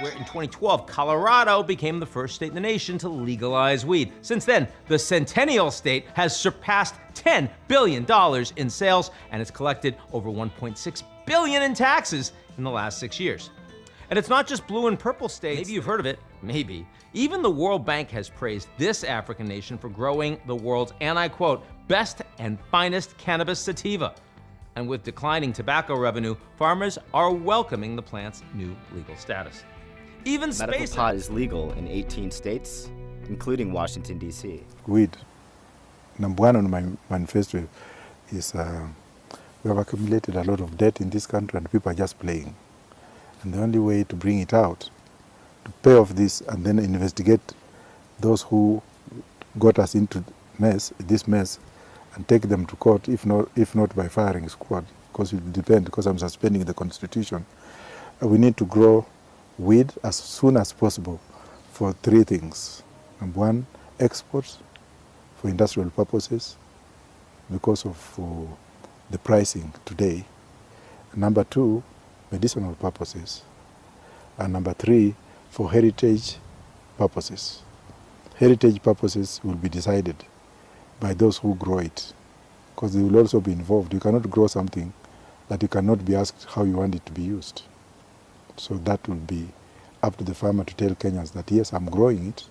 where in 2012, Colorado became the first state in the nation to legalize weed. Since then, the Centennial State has surpassed $10 billion in sales, and it's collected over $1.6 billion in taxes in the last 6 years. And it's not just blue and purple states. Maybe you've heard of it, maybe. Even the World Bank has praised this African nation for growing the world's, and I quote, best and finest cannabis sativa. And with declining tobacco revenue, farmers are welcoming the plant's new legal status. Even Medical pot is legal in 18 states, including Washington, D.C. Weed, number one on my manifesto is we have accumulated a lot of debt in this country and people are just playing. And the only way to bring it out, to pay off this and then investigate those who got us into this mess, and take them to court, if not by firing squad, because it will depend, because I'm suspending the Constitution. We need to grow weed as soon as possible for three things. Number one, exports for industrial purposes because of the pricing today. Number two, medicinal purposes. And number three, for heritage purposes. Heritage purposes will be decided by those who grow it, because they will also be involved. You cannot grow something that you cannot be asked how you want it to be used. So that will be up to the farmer to tell Kenyans that yes, I'm growing it,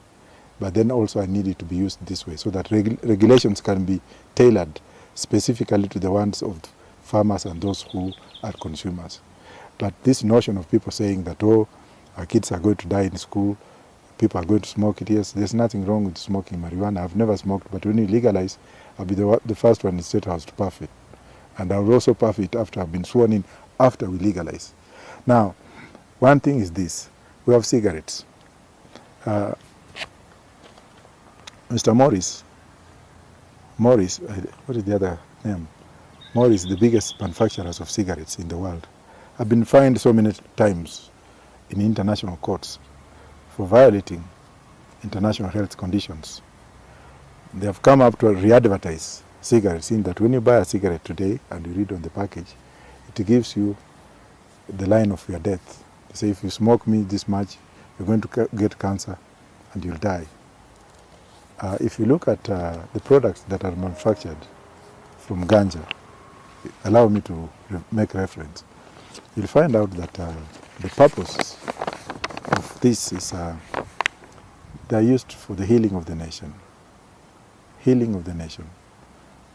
but then also I need it to be used this way, so that regulations can be tailored specifically to the ones of farmers and those who are consumers. But this notion of people saying that, oh, our kids are going to die in school, people are going to smoke it, yes, there's nothing wrong with smoking marijuana. I've never smoked, but when you legalize, I'll be the first one in the State House to puff it. And I'll also puff it after I've been sworn in, after we legalize. Now, one thing is this, we have cigarettes. Mr. Morris, what is the other name? Morris, the biggest manufacturers of cigarettes in the world, have been fined so many times in international courts for violating international health conditions. They have come up to re-advertise cigarettes, in that when you buy a cigarette today and you read on the package, it gives you the line of your death. They say if you smoke me this much, you're going to get cancer and you'll die. If you look at the products that are manufactured from ganja, allow me to make reference, you'll find out that the purpose of this is they're used for the healing of the nation. Healing of the nation.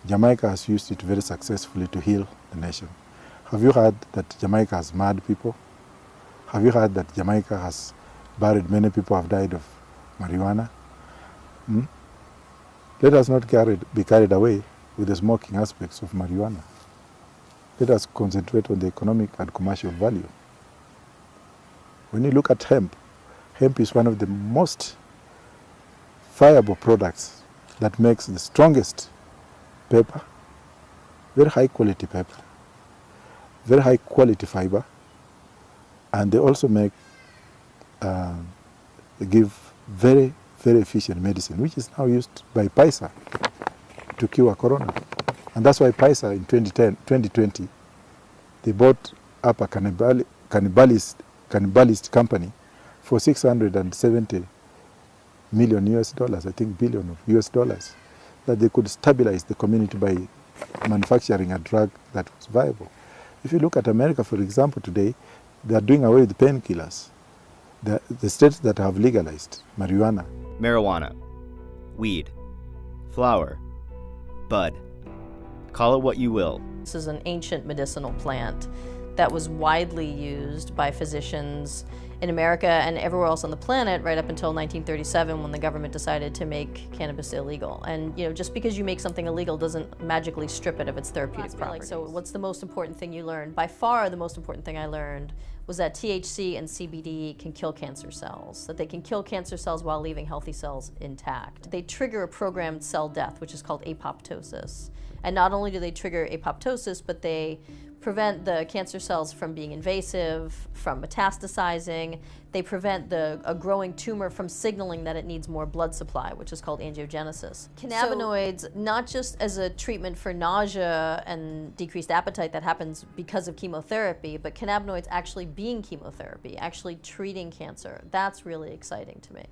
Jamaica has used it very successfully to heal the nation. Have you heard that Jamaica has mad people? Have you heard that Jamaica has buried many people who have died of marijuana? Let us not be carried away with the smoking aspects of marijuana. Let us concentrate on the economic and commercial value. When you look at hemp, hemp is one of the most viable products that makes the strongest paper, very high quality paper, very high quality fiber, and they also make, they give very, very efficient medicine, which is now used by PISA to cure corona. And that's why PISA in 2020, they bought up a cannibalist company for $670 million US dollars, I think billion of US dollars, that they could stabilize the community by manufacturing a drug that was viable. If you look at America, for example, today, they are doing away with painkillers. The states that have legalized marijuana. Marijuana, weed, flower, bud. Call it what you will. This is an ancient medicinal plant that was widely used by physicians in America and everywhere else on the planet right up until 1937, when the government decided to make cannabis illegal. And just because you make something illegal doesn't magically strip it of its therapeutic properties. So what's the most important thing you learned? By far the most important thing I learned was that THC and CBD can kill cancer cells, that they can kill cancer cells while leaving healthy cells intact. They trigger a programmed cell death, which is called apoptosis. And not only do they trigger apoptosis, but they prevent the cancer cells from being invasive, from metastasizing. They prevent a growing tumor from signaling that it needs more blood supply, which is called angiogenesis. Cannabinoids, not just as a treatment for nausea and decreased appetite that happens because of chemotherapy, but cannabinoids actually being chemotherapy, actually treating cancer. That's really exciting to me.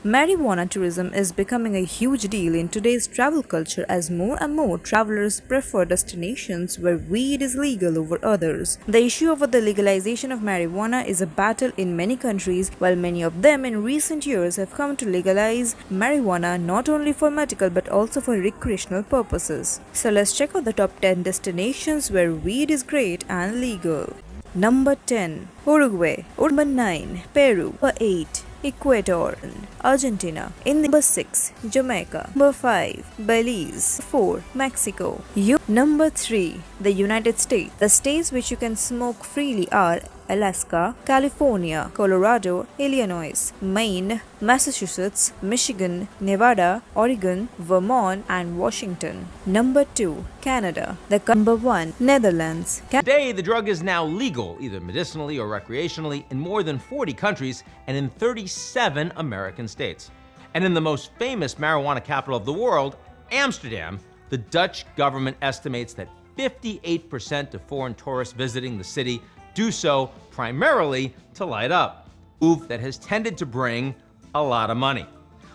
Marijuana tourism is becoming a huge deal in today's travel culture as more and more travelers prefer destinations where weed is legal over others. The issue over the legalization of marijuana is a battle in many countries, while many of them in recent years have come to legalize marijuana not only for medical but also for recreational purposes. So let's check out the top 10 destinations where weed is great and legal. Number 10. Uruguay. Number 9. Peru. Number 8. Ecuador, Argentina. In number 6, Jamaica. Number 5, Belize. 4, Mexico. Number 3, the United States. The states which you can smoke freely are Alaska, California, Colorado, Illinois, Maine, Massachusetts, Michigan, Nevada, Oregon, Vermont, and Washington. Number 2, Canada. Number 1, Netherlands. Today, the drug is now legal, either medicinally or recreationally, in more than 40 countries and in 37 American states. And in the most famous marijuana capital of the world, Amsterdam, the Dutch government estimates that 58% of foreign tourists visiting the city do so primarily to light up, a move that has tended to bring a lot of money.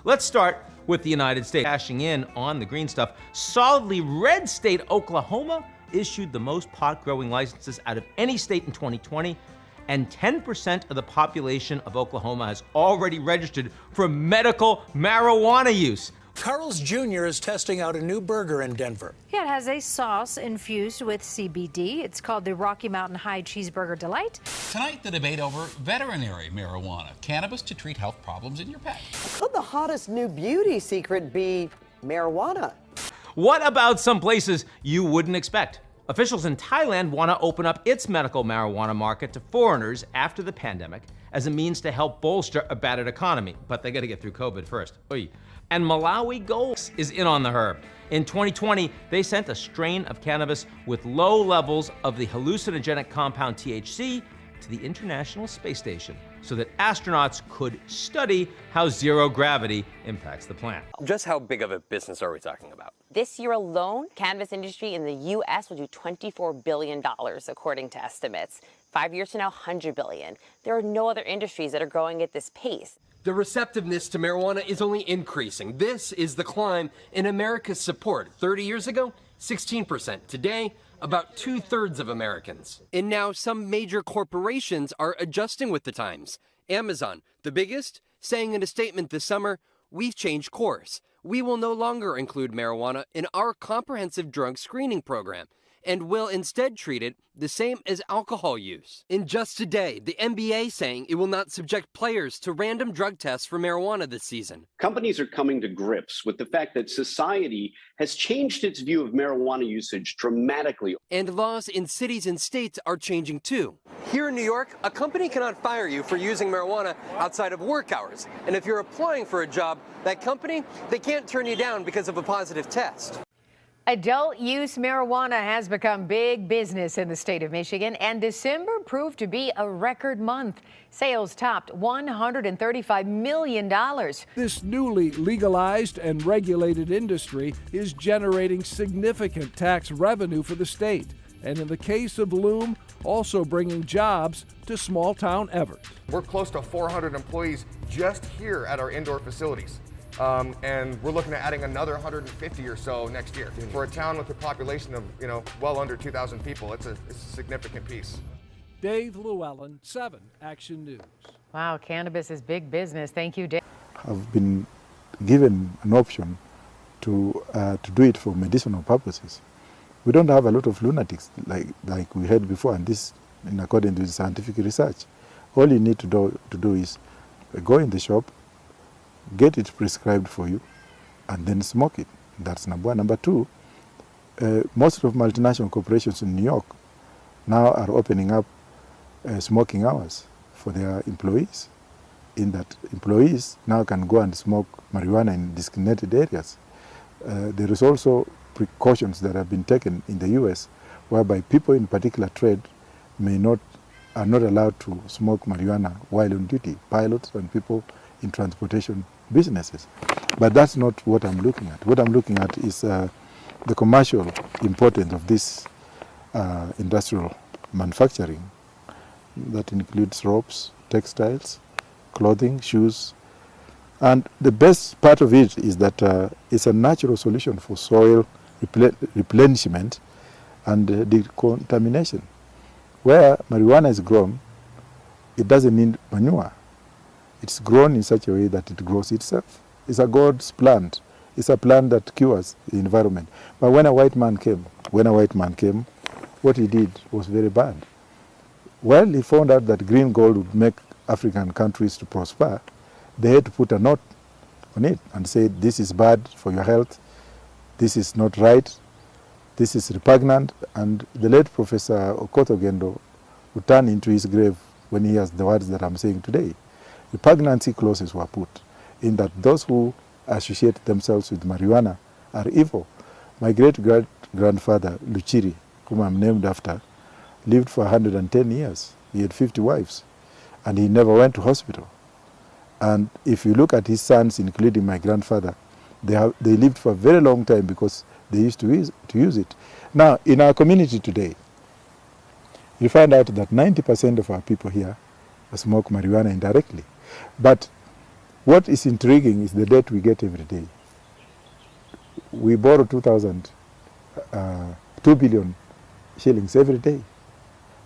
Let's start with the United States. Cashing in on the green stuff, solidly red state Oklahoma issued the most pot growing licenses out of any state in 2020, and 10% of the population of Oklahoma has already registered for medical marijuana use. Carl's Jr. is testing out a new burger in Denver. Yeah, it has a sauce infused with CBD. It's called the Rocky Mountain High Cheeseburger Delight. Tonight, the debate over veterinary marijuana, cannabis to treat health problems in your pet. Could the hottest new beauty secret be marijuana? What about some places you wouldn't expect? Officials in Thailand want to open up its medical marijuana market to foreigners after the pandemic as a means to help bolster a battered economy, but they got to get through COVID first. Oy. And Malawi Gold is in on the herb. In 2020, they sent a strain of cannabis with low levels of the hallucinogenic compound THC to the International Space Station so that astronauts could study how zero gravity impacts the plant. Just how big of a business are we talking about? This year alone, cannabis industry in the U.S. will do $24 billion, according to estimates. 5 years from now, $100 billion. There are no other industries that are growing at this pace. The receptiveness to marijuana is only increasing. This is the climb in America's support. 30 years ago, 16%. Today, about 2/3 of Americans. And now some major corporations are adjusting with the times. Amazon, the biggest, saying in a statement this summer, "We've changed course. We will no longer include marijuana in our comprehensive drug screening program and will instead treat it the same as alcohol use." In just today, the NBA saying it will not subject players to random drug tests for marijuana this season. Companies are coming to grips with the fact that society has changed its view of marijuana usage dramatically. And laws in cities and states are changing too. Here in New York, a company cannot fire you for using marijuana outside of work hours. And if you're applying for a job, that company, they can't turn you down because of a positive test. Adult use marijuana has become big business in the state of Michigan, and December proved to be a record month. Sales topped $135 million. This newly legalized and regulated industry is generating significant tax revenue for the state, and in the case of Loom, also bringing jobs to small-town Everett. We're close to 400 employees just here at our indoor facilities. And we're looking at adding another 150 or so next year. For a town with a population of, well under 2,000 people, it's a significant piece. Dave Llewellyn, 7 Action News. Wow, cannabis is big business. Thank you, Dave. Have been given an option to do it for medicinal purposes. We don't have a lot of lunatics like we had before, and this in accordance with scientific research. All you need to do is go in the shop, get it prescribed for you, and then smoke it. That's number one. Number two, most of multinational corporations in New York now are opening up smoking hours for their employees, in that employees now can go and smoke marijuana in designated areas. There is also precautions that have been taken in the U.S. whereby people in particular trade are not allowed to smoke marijuana while on duty, pilots and people in transportation businesses. But that's not what I'm looking at. What I'm looking at is the commercial importance of this industrial manufacturing that includes ropes, textiles, clothing, shoes. And the best part of it is that it's a natural solution for soil replenishment and decontamination. Where marijuana is grown, it doesn't need manure. It's grown in such a way that it grows itself. It's a God's plant. It's a plant that cures the environment. But when a white man came, what he did was very bad. Well, he found out that green gold would make African countries to prosper. They had to put a note on it and say, this is bad for your health, this is not right, this is repugnant. And the late Professor Okoth Ogendo would turn into his grave when he hears the words that I'm saying today. Repugnancy clauses were put in that those who associate themselves with marijuana are evil. My great-grandfather, Luchiri, whom I'm named after, lived for 110 years. He had 50 wives, and he never went to hospital. And if you look at his sons, including my grandfather, they lived for a very long time because they used to use it. Now, in our community today, you find out that 90% of our people here smoke marijuana indirectly. But what is intriguing is the debt we get every day. We borrow 2 billion shillings every day.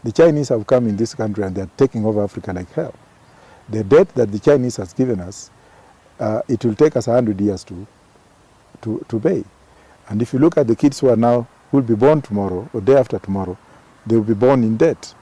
The Chinese have come in this country and they're taking over Africa like hell. The debt that the Chinese has given us, it will take us 100 years to pay. And if you look at the kids who will be born tomorrow or day after tomorrow, they will be born in debt.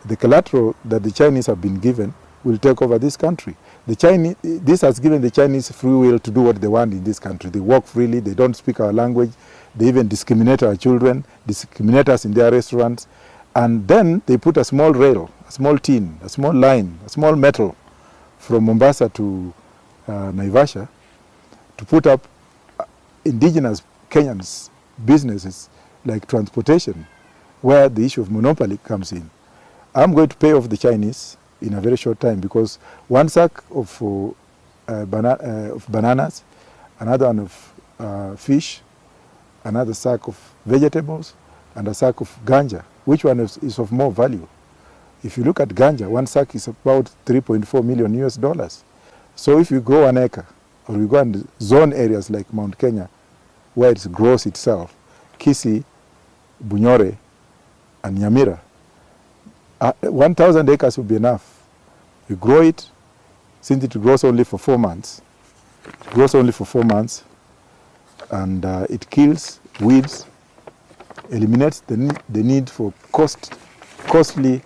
The collateral that the Chinese have been given will take over this country. This has given the Chinese free will to do what they want in this country. They walk freely, they don't speak our language, they even discriminate our children, discriminate us in their restaurants, and then they put a small rail, a small tin, a small line, a small metal from Mombasa to Naivasha to put up indigenous Kenyans businesses like transportation, where the issue of monopoly comes in. I'm going to pay off the Chinese in a very short time because one sack of bananas, another one of fish, another sack of vegetables, and a sack of ganja. Which one is of more value? If you look at ganja, one sack is about $3.4 million US. So if you grow an acre, or you go and zone areas like Mount Kenya, where it grows itself, Kisii, Bunyore, and Nyamira, 1,000 acres will be enough. You grow it, since it grows only for 4 months, and it kills weeds, eliminates the need for costly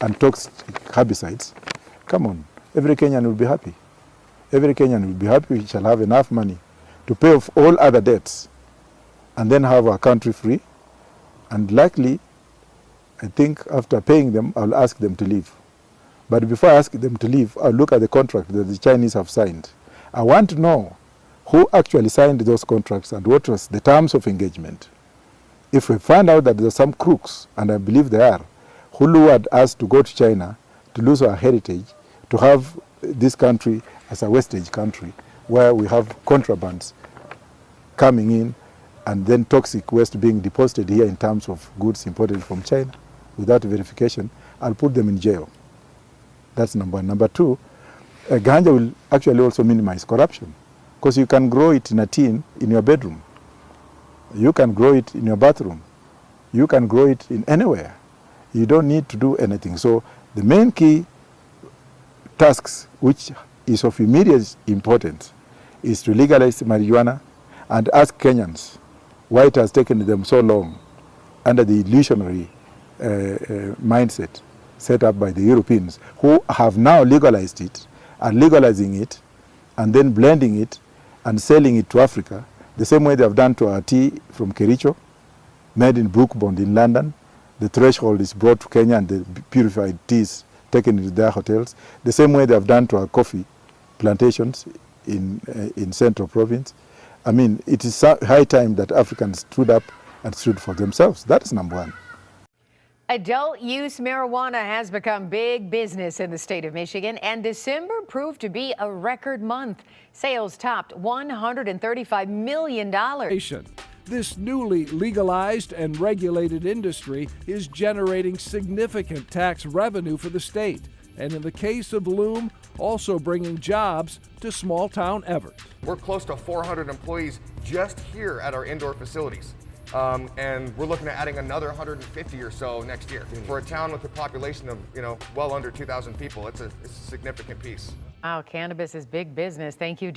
and toxic herbicides. Come on, every Kenyan will be happy. Every Kenyan will be happy. We shall have enough money to pay off all other debts and then have our country free. And likely, I think after paying them, I'll ask them to leave. But before I ask them to leave, I'll look at the contract that the Chinese have signed. I want to know who actually signed those contracts and what was the terms of engagement. If we find out that there are some crooks, and I believe there are, who lured us to go to China, to lose our heritage, to have this country as a wastage country, where we have contrabands coming in and then toxic waste being deposited here in terms of goods imported from China without verification, I'll put them in jail. That's number one. Number two, ganja will actually also minimize corruption because you can grow it in a tin in your bedroom. You can grow it in your bathroom. You can grow it in anywhere. You don't need to do anything. So the main key tasks, which is of immediate importance, is to legalize marijuana and ask Kenyans why it has taken them so long under the illusionary mindset set up by the Europeans, who have now legalized it, are legalizing it, and then blending it and selling it to Africa, the same way they have done to our tea from Kericho, made in Brookbond in London. The threshold is brought to Kenya and the purified tea is taken into their hotels. The same way they have done to our coffee plantations in Central Province. I mean, it is high time that Africans stood up and stood for themselves. That is number one. Adult use marijuana has become big business in the state of Michigan, and December proved to be a record month. Sales topped $135 million. This newly legalized and regulated industry is generating significant tax revenue for the state, and in the case of Loom, also bringing jobs to small-town Everett. We're close to 400 employees just here at our indoor facilities. And we're looking at adding another 150 or so next year. For a town with a population of, well under 2,000 people, it's a significant piece. Wow, cannabis is big business. Thank you.